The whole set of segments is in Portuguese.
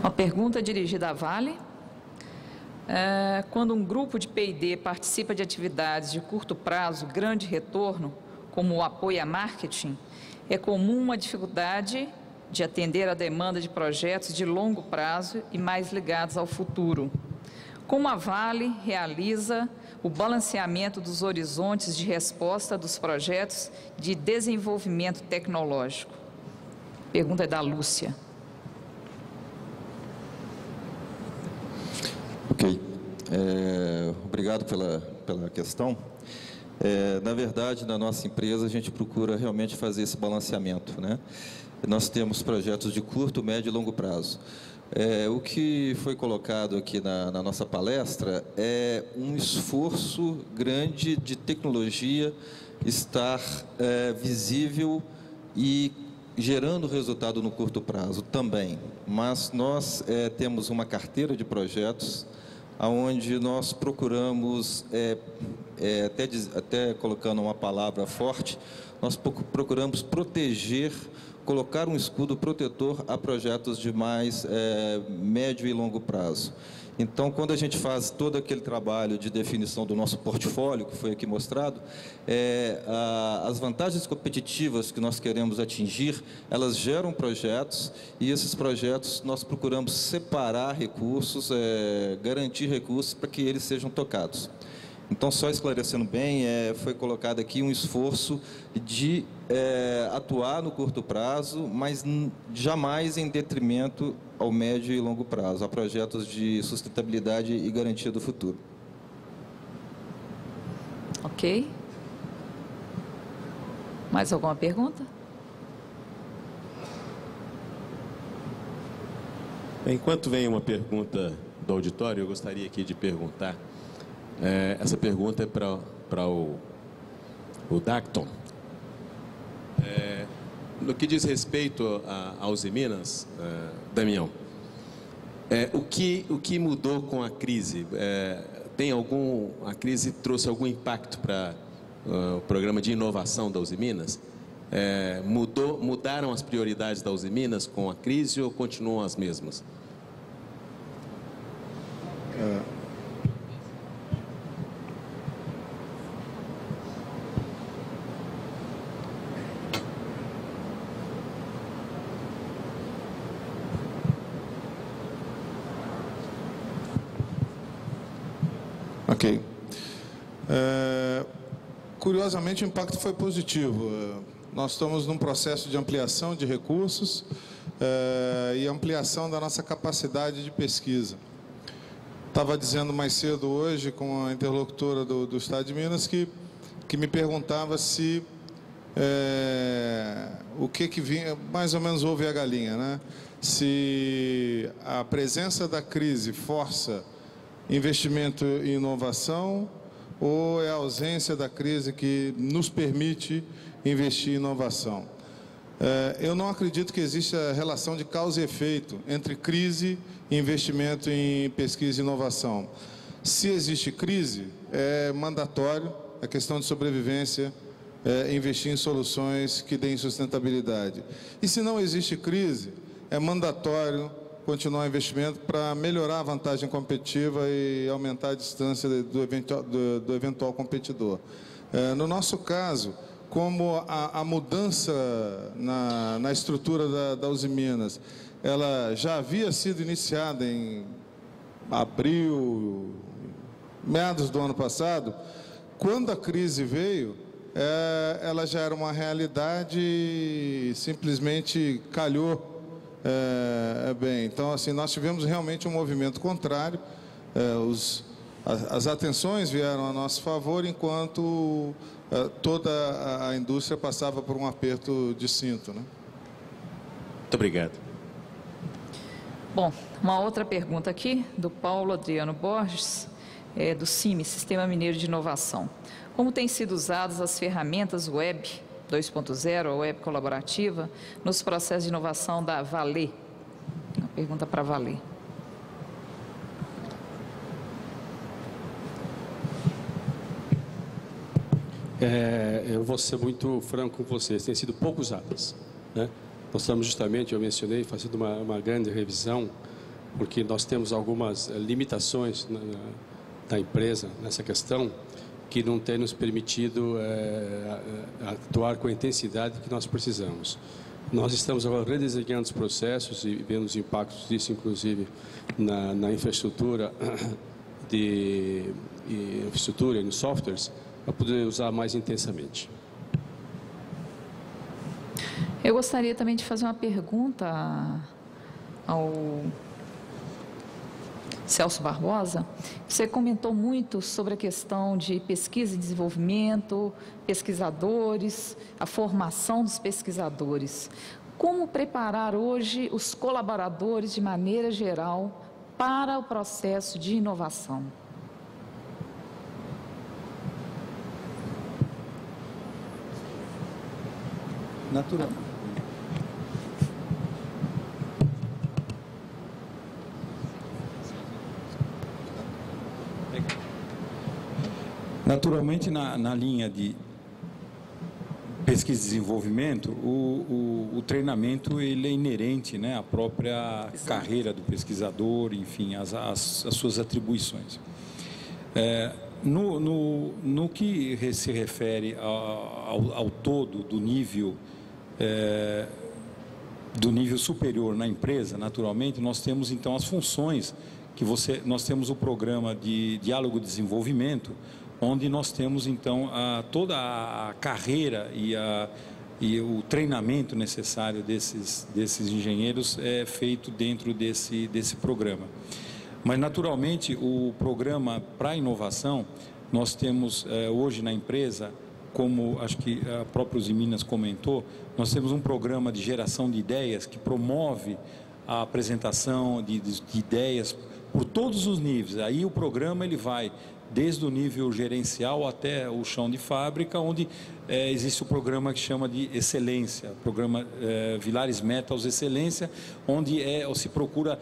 Uma pergunta dirigida à Vale. Quando um grupo de P&D participa de atividades de curto prazo, grande retorno, como o apoio a marketing, é comum uma dificuldade de atender a demanda de projetos de longo prazo e mais ligados ao futuro. Como a Vale realiza o balanceamento dos horizontes de resposta dos projetos de desenvolvimento tecnológico? Pergunta é da Lúcia. Ok. Obrigado pela questão. Na verdade, na nossa empresa, a gente procura realmente fazer esse balanceamento, né? Nós temos projetos de curto, médio e longo prazo. O que foi colocado aqui na nossa palestra é um esforço grande de tecnologia estar visível e gerando resultado no curto prazo também. Mas nós temos uma carteira de projetos onde nós procuramos, até colocando uma palavra forte, nós procuramos proteger, colocar um escudo protetor a projetos de mais médio e longo prazo. Então, quando a gente faz todo aquele trabalho de definição do nosso portfólio, que foi aqui mostrado, as vantagens competitivas que nós queremos atingir, elas geram projetos, e esses projetos nós procuramos separar recursos, garantir recursos para que eles sejam tocados. Então, só esclarecendo bem, foi colocado aqui um esforço de atuar no curto prazo, mas jamais em detrimento ao médio e longo prazo, a projetos de sustentabilidade e garantia do futuro. Ok. Mais alguma pergunta? Enquanto vem uma pergunta do auditório, eu gostaria aqui de perguntar. Essa pergunta é para o Dacton. No que diz respeito a Usiminas, Damião, o que mudou com a crise? A crise trouxe algum impacto para o programa de inovação da Usiminas? Mudaram as prioridades da Usiminas com a crise ou continuam as mesmas? Ok. Curiosamente, o impacto foi positivo. Nós estamos num processo de ampliação de recursos e ampliação da nossa capacidade de pesquisa. Estava dizendo mais cedo hoje com a interlocutora do Estado de Minas que me perguntava se o que vinha, mais ou menos houve a galinha, né? Se a presença da crise força investimento em inovação ou é a ausência da crise que nos permite investir em inovação. Eu não acredito que exista relação de causa e efeito entre crise e investimento em pesquisa e inovação. Se existe crise, é mandatório, é questão de sobrevivência, investir em soluções que deem sustentabilidade. E se não existe crise, é mandatório continuar o investimento para melhorar a vantagem competitiva e aumentar a distância do eventual competidor. No nosso caso, como a mudança na estrutura da Usiminas, ela já havia sido iniciada em abril, meados do ano passado, quando a crise veio, ela já era uma realidade e simplesmente calhou. Então, assim, nós tivemos realmente um movimento contrário, as atenções vieram a nosso favor, enquanto toda a indústria passava por um aperto de cinto, né? Muito obrigado. Bom, uma outra pergunta aqui, do Paulo Adriano Borges, do CIMI, Sistema Mineiro de Inovação. Como têm sido usadas as ferramentas web 2.0, a web colaborativa, nos processos de inovação da Valê? Uma pergunta para a Valê. Eu vou ser muito franco com vocês, têm sido pouco usadas, né? Nós estamos justamente, eu mencionei, fazendo uma grande revisão porque nós temos algumas limitações da empresa nessa questão, que não tem nos permitido atuar com a intensidade que nós precisamos. Nós estamos agora redesenhando os processos e vendo os impactos disso, inclusive, na infraestrutura e nos softwares, para poder usar mais intensamente. Eu gostaria também de fazer uma pergunta ao Celso Barbosa. Você comentou muito sobre a questão de pesquisa e desenvolvimento, pesquisadores, a formação dos pesquisadores. Como preparar hoje os colaboradores de maneira geral para o processo de inovação? Natural. Naturalmente, na linha de pesquisa e desenvolvimento, o treinamento ele é inerente, né, à própria carreira do pesquisador, enfim, as suas atribuições. No que se refere ao todo do nível superior na empresa, naturalmente, nós temos então as funções nós temos o programa de diálogo e desenvolvimento, onde nós temos então toda a carreira e o treinamento necessário desses engenheiros é feito dentro desse programa. Mas naturalmente o programa para inovação, nós temos hoje na empresa, como acho que a própria Usiminas comentou, nós temos um programa de geração de ideias que promove a apresentação de ideias por todos os níveis. Aí o programa ele vai desde o nível gerencial até o chão de fábrica, onde existe o programa que chama de excelência, o programa Villares Metals Excelência, onde se procura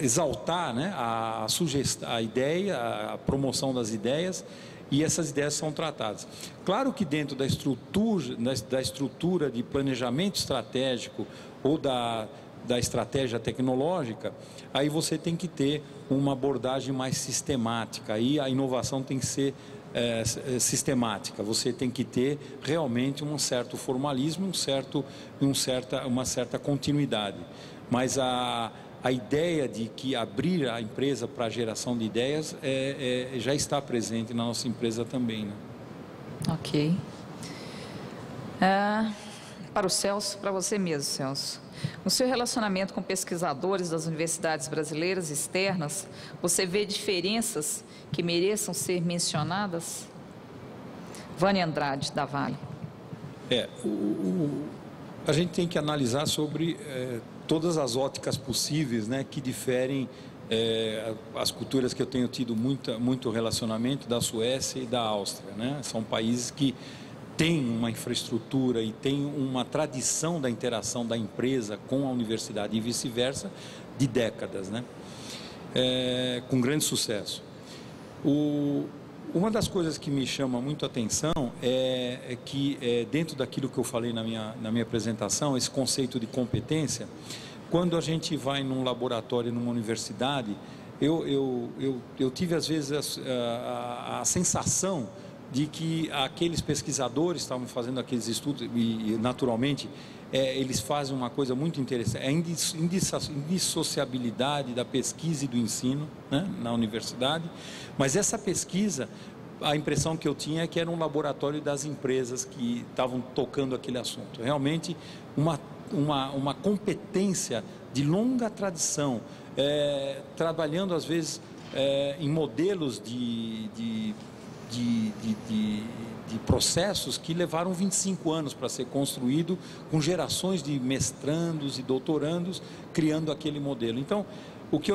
exaltar, né, a ideia, a promoção das ideias, e essas ideias são tratadas. Claro que dentro da estrutura de planejamento estratégico ou da estratégia tecnológica, aí você tem que ter uma abordagem mais sistemática, aí a inovação tem que ser sistemática, você tem que ter realmente um certo formalismo, uma certa continuidade, mas a ideia de que abrir a empresa para a geração de ideias já está presente na nossa empresa também, né? Ok. Para o Celso, para você mesmo, Celso. No seu relacionamento com pesquisadores das universidades brasileiras externas, você vê diferenças que mereçam ser mencionadas? Vânia Andrade, da Vale. A gente tem que analisar sobre todas as óticas possíveis, né, que diferem as culturas que eu tenho tido muito relacionamento, da Suécia e da Áustria, né? São países que tem uma infraestrutura e tem uma tradição da interação da empresa com a universidade e vice-versa de décadas, né? Com grande sucesso. Uma das coisas que me chama muito a atenção é que dentro daquilo que eu falei na minha apresentação, esse conceito de competência, quando a gente vai num laboratório, numa universidade, eu tive às vezes a sensação de que aqueles pesquisadores estavam fazendo aqueles estudos e naturalmente eles fazem uma coisa muito interessante, a indissociabilidade da pesquisa e do ensino, né, na universidade, mas essa pesquisa, a impressão que eu tinha é que era um laboratório das empresas que estavam tocando aquele assunto, realmente uma competência de longa tradição, trabalhando às vezes em modelos de processos que levaram 25 anos para ser construído, com gerações de mestrandos e doutorandos criando aquele modelo. Então, o que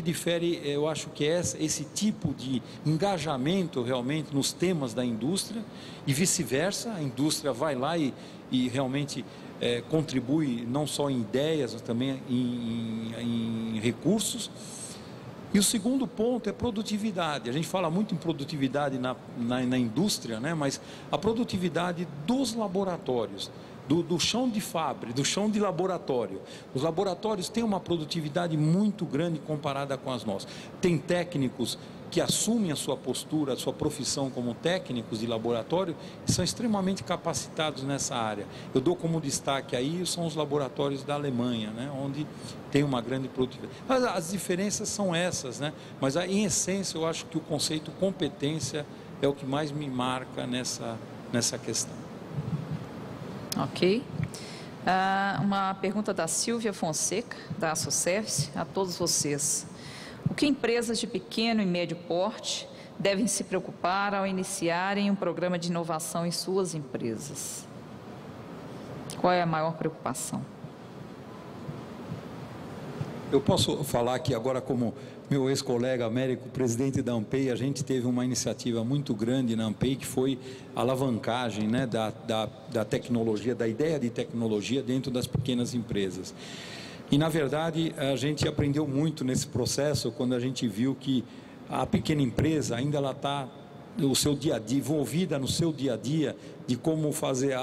difere, eu acho que é esse tipo de engajamento realmente nos temas da indústria e vice-versa, a indústria vai lá e realmente contribui não só em ideias, mas também em recursos. E o segundo ponto é produtividade. A gente fala muito em produtividade na indústria, né? Mas a produtividade dos laboratórios. do chão de fábrica, do chão de laboratório. Os laboratórios têm uma produtividade muito grande comparada com as nossas. Tem técnicos que assumem a sua postura, a sua profissão como técnicos de laboratório e são extremamente capacitados nessa área. Eu dou como destaque aí, são os laboratórios da Alemanha, né, onde tem uma grande produtividade. As diferenças são essas, né, mas em essência eu acho que o conceito competência é o que mais me marca nessa questão. Ok. Uma pergunta da Silvia Fonseca, da Assoservice, a todos vocês. O que empresas de pequeno e médio porte devem se preocupar ao iniciarem um programa de inovação em suas empresas? Qual é a maior preocupação? Eu posso falar aqui agora como meu ex-colega Américo, presidente da ANPEI. A gente teve uma iniciativa muito grande na ANPEI, que foi a alavancagem, né, da tecnologia, da ideia de tecnologia dentro das pequenas empresas. E, na verdade, a gente aprendeu muito nesse processo quando a gente viu que a pequena empresa ainda ela está no seu dia a dia, envolvida no seu dia a dia de como fazer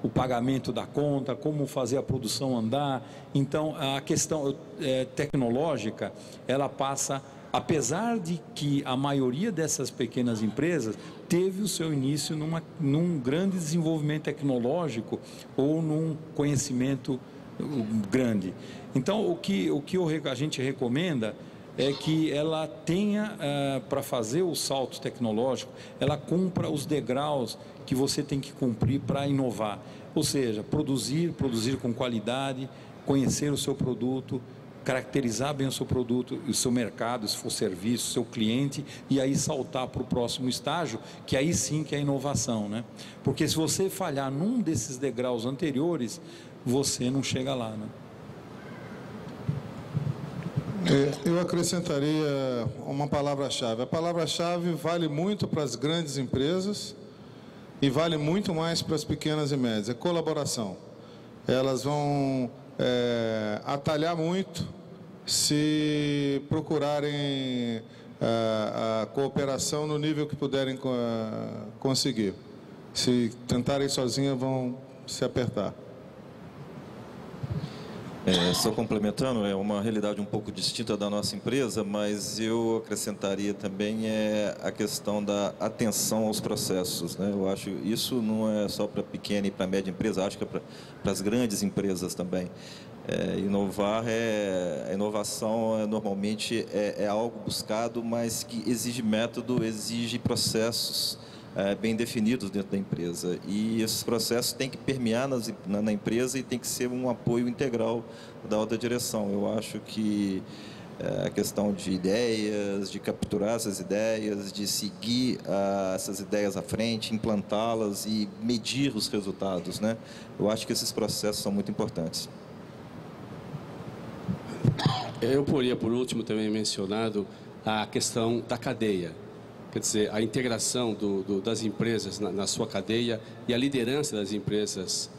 o pagamento da conta, como fazer a produção andar. Então, a questão tecnológica, ela passa, apesar de que a maioria dessas pequenas empresas teve o seu início num grande desenvolvimento tecnológico ou num conhecimento grande. Então, o que a gente recomenda é que ela tenha, para fazer o salto tecnológico, ela cumpra os degraus que você tem que cumprir para inovar. Ou seja, produzir com qualidade, conhecer o seu produto, caracterizar bem o seu produto, o seu mercado, se for serviço, o seu cliente, e aí saltar para o próximo estágio, que aí sim que é a inovação, né? Porque se você falhar num desses degraus anteriores, você não chega lá, né? Eu acrescentaria uma palavra-chave. A palavra-chave vale muito para as grandes empresas e vale muito mais para as pequenas e médias. É colaboração. Elas vão atalhar muito se procurarem a cooperação no nível que puderem conseguir. Se tentarem sozinhas, vão se apertar. Só complementando, é uma realidade um pouco distinta da nossa empresa, mas eu acrescentaria também a questão da atenção aos processos, né? Eu acho isso não é só para pequena e para média empresa, acho que é para as grandes empresas também. A inovação normalmente é algo buscado, mas que exige método, exige processos bem definidos dentro da empresa, e esses processos têm que permear na empresa e tem que ser um apoio integral da alta direção. Eu acho que a questão de ideias, de capturar essas ideias, de seguir essas ideias à frente, implantá-las e medir os resultados, né? Eu acho que esses processos são muito importantes. Eu poderia, por último, também mencionado a questão da cadeia. Quer dizer, a integração das empresas na sua cadeia e a liderança das empresas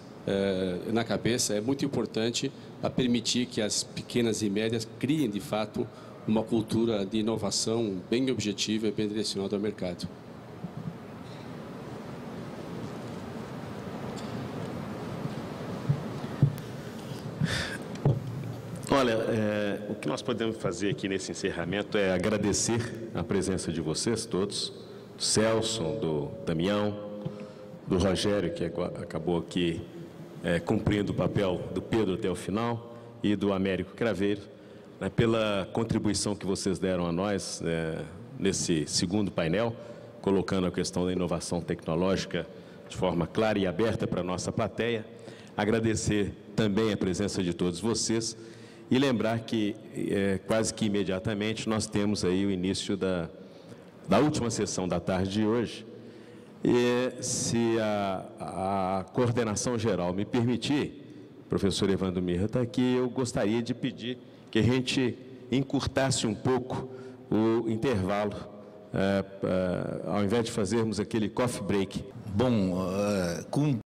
na cabeça é muito importante para permitir que as pequenas e médias criem, de fato, uma cultura de inovação bem objetiva e bem direcionada ao mercado. Olha, o que nós podemos fazer aqui nesse encerramento é agradecer a presença de vocês todos, do Celso, do Damião, do Rogério, que acabou aqui cumprindo o papel do Pedro até o final, e do Américo Craveiro, né, pela contribuição que vocês deram a nós nesse segundo painel, colocando a questão da inovação tecnológica de forma clara e aberta para a nossa plateia. Agradecer também a presença de todos vocês, e lembrar que, quase que imediatamente, nós temos aí o início da última sessão da tarde de hoje. E, se a coordenação geral me permitir, o professor Evandro Mirra está aqui, eu gostaria de pedir que a gente encurtasse um pouco o intervalo, ao invés de fazermos aquele coffee break. Bom, com